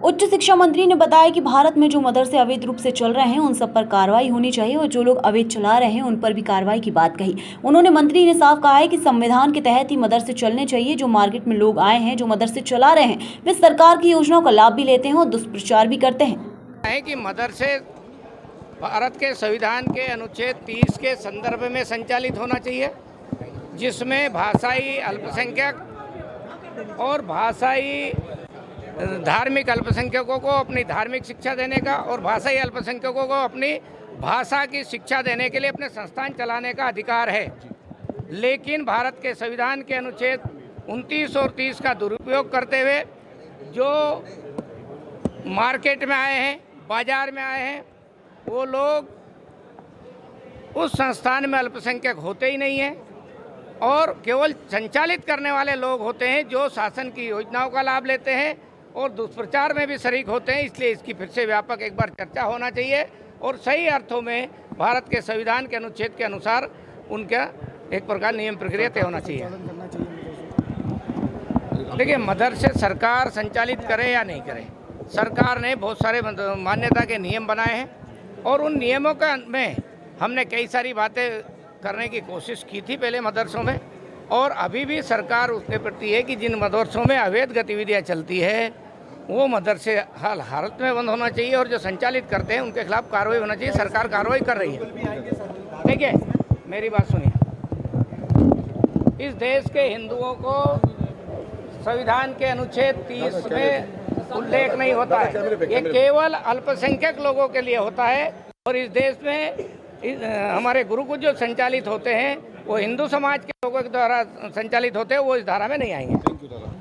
उच्च शिक्षा मंत्री ने बताया कि भारत में जो मदरसे अवैध रूप से चल रहे हैं उन सब पर कार्रवाई होनी चाहिए और जो लोग अवैध चला रहे हैं उन पर भी कार्रवाई की बात कही। उन्होंने मंत्री ने साफ कहा है कि संविधान के तहत ही मदरसे चलने चाहिए। जो मार्केट में लोग आए हैं जो मदरसे चला रहे हैं वे सरकार की योजनाओं का लाभ भी लेते हैं और दुष्प्रचार भी करते हैं। कि मदरसे भारत के संविधान के अनुच्छेद 30 के संदर्भ में संचालित होना चाहिए, जिसमें भाषाई अल्पसंख्यक और भाषाई धार्मिक अल्पसंख्यकों को अपनी धार्मिक शिक्षा देने का और भाषाई अल्पसंख्यकों को अपनी भाषा की शिक्षा देने के लिए अपने संस्थान चलाने का अधिकार है। लेकिन भारत के संविधान के अनुच्छेद 29 और 30 का दुरुपयोग करते हुए जो मार्केट में आए हैं, बाजार में आए हैं, वो लोग उस संस्थान में अल्पसंख्यक होते ही नहीं हैं और केवल संचालित करने वाले लोग होते हैं जो शासन की योजनाओं का लाभ लेते हैं और दुष्प्रचार में भी शरीक होते हैं। इसलिए इसकी फिर से व्यापक एक बार चर्चा होना चाहिए और सही अर्थों में भारत के संविधान के अनुच्छेद के अनुसार उनका एक प्रकार नियम प्रक्रिया तय होना चाहिए। देखिए, मदरसे सरकार संचालित करे या नहीं करे, सरकार ने बहुत सारे मान्यता के नियम बनाए हैं और उन नियमों का में हमने कई सारी बातें करने की कोशिश की थी पहले मदरसों में, और अभी भी सरकार उसके प्रति है कि जिन मदरसों में अवैध गतिविधियां चलती है वो मदरसे हाल हालत में बंद होना चाहिए और जो संचालित करते हैं उनके खिलाफ कार्रवाई होना चाहिए। सरकार कार्रवाई कर रही है। देखिए, मेरी बात सुनिए, इस देश के हिंदुओं को संविधान के अनुच्छेद 30 में उल्लेख नहीं होता है, ये केवल अल्पसंख्यक लोगों के लिए होता है। और इस देश में हमारे गुरुकुल जो संचालित होते हैं वो हिंदू समाज के लोगों के द्वारा संचालित होते हैं, वो इस धारा में नहीं आएंगे।